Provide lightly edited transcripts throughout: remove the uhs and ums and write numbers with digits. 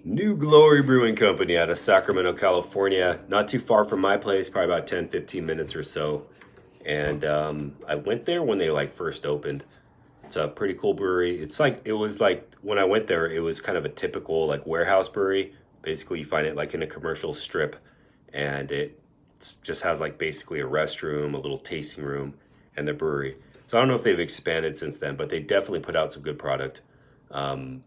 New Glory Brewing Company out of Sacramento, California. Not too far from my place, probably about 10, 15 minutes or so. And I went there when they like first opened. It's a pretty cool brewery. It was like when I went there, it was kind of a typical like warehouse brewery. Basically, you find it like in a commercial strip, and it just has like basically a restroom, a little tasting room, and the brewery. So I don't know if they've expanded since then, but they definitely put out some good product. Um,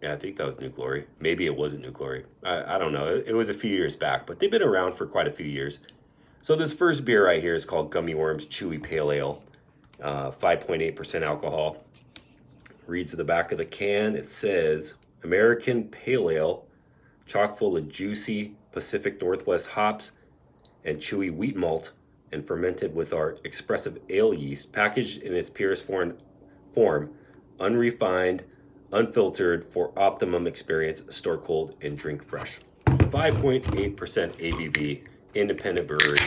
Yeah, I think that was New Glory. Maybe it wasn't New Glory. I don't know. It was a few years back, but they've been around for quite a few years. So this first beer right here is called Gummy Worms Chewy Pale Ale, 5.8% alcohol. Reads at the back of the can. It says American Pale Ale, chock full of juicy Pacific Northwest hops and chewy wheat malt, and fermented with our expressive ale yeast, packaged in its purest form, unrefined, unfiltered for optimum experience, store cold and drink fresh. 5.8% ABV, independent brewery.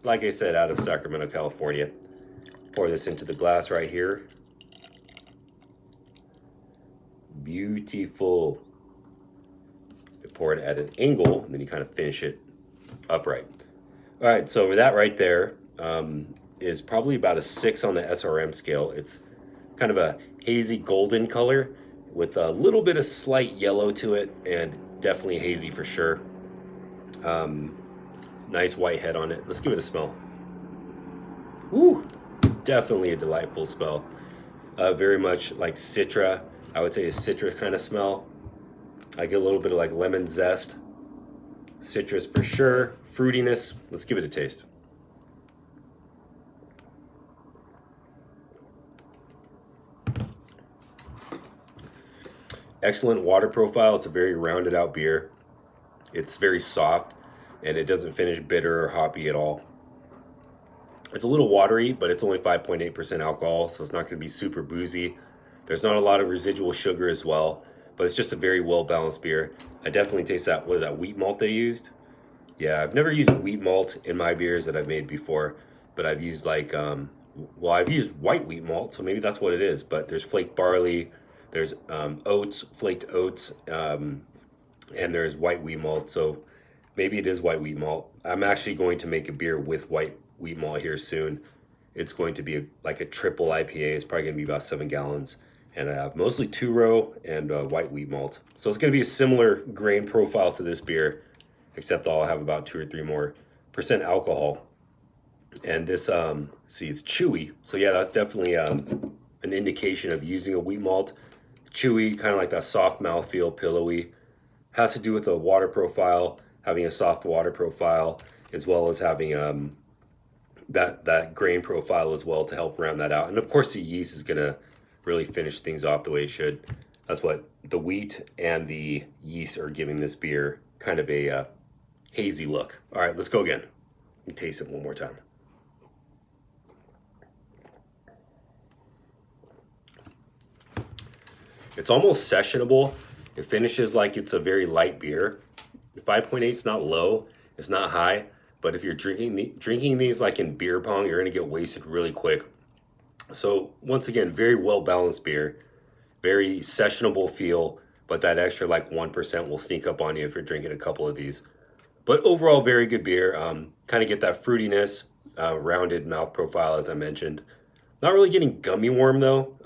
Like I said, out of Sacramento, California. Pour this into the glass right here. Beautiful. You pour it at an angle, and then you kind of finish it upright. All right, so that right there is probably about a 6 on the SRM scale. It's kind of a hazy golden color with a little bit of slight yellow to it, and definitely hazy for sure. Nice white head on it. Let's give it a smell. Woo! Definitely a delightful smell. Very much like citra. I would say a citrus kind of smell. I get a little bit of like lemon zest. Citrus for sure. Fruitiness. Let's give it a taste. Excellent water profile. It's a very rounded out beer. It's very soft and it doesn't finish bitter or hoppy at all. It's a little watery, but it's only 5.8% alcohol, so it's not going to be super boozy. There's not a lot of residual sugar as well, but it's just a very well balanced beer. I definitely taste that. What is that, wheat malt they used? Yeah, I've never used wheat malt in my beers that I've made before, but I've used I've used white wheat malt, so maybe that's what it is. But there's flaked barley, there's oats, flaked oats, and there's white wheat malt. So maybe it is white wheat malt. I'm actually going to make a beer with white wheat malt here soon. It's going to be like a triple IPA. It's probably going to be about 7 gallons. And I have mostly two-row and white wheat malt. So it's going to be a similar grain profile to this beer, except I'll have about 2 or 3 more percent alcohol. And this, see, it's chewy. So yeah, that's definitely an indication of using a wheat malt. Chewy, kind of like that soft mouthfeel, pillowy. Has to do with the water profile, having a soft water profile, as well as having that grain profile as well to help round that out. And of course the yeast is going to really finish things off the way it should. That's what the wheat and the yeast are giving this beer kind of a hazy look. All right, let's go again. Let me taste it one more time. It's almost sessionable. It finishes like it's a very light beer. 5.8 is not low, it's not high, but if you're drinking these like in beer pong, you're gonna get wasted really quick. So once again, very well balanced beer, very sessionable feel, but that extra like 1% will sneak up on you if you're drinking a couple of these. But overall, very good beer. Kind of get that fruitiness, rounded mouth profile as I mentioned. Not really getting gummy worm though,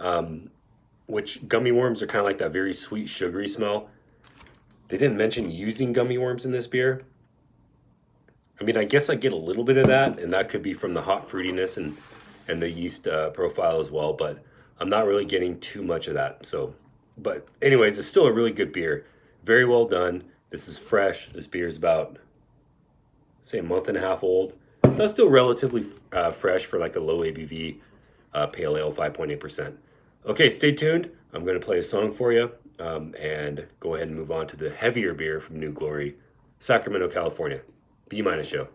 which gummy worms are kind of like that very sweet, sugary smell. They didn't mention using gummy worms in this beer. I mean, I guess I get a little bit of that, and that could be from the hot fruitiness and the yeast profile as well, but I'm not really getting too much of that. So, but anyways, it's still a really good beer. Very well done. This is fresh. This beer is about, say, a month and a half old. That's still relatively fresh for like a low ABV pale ale, 5.8%. Okay, stay tuned. I'm going to play a song for you and go ahead and move on to the heavier beer from New Glory, Sacramento, California. B- Show.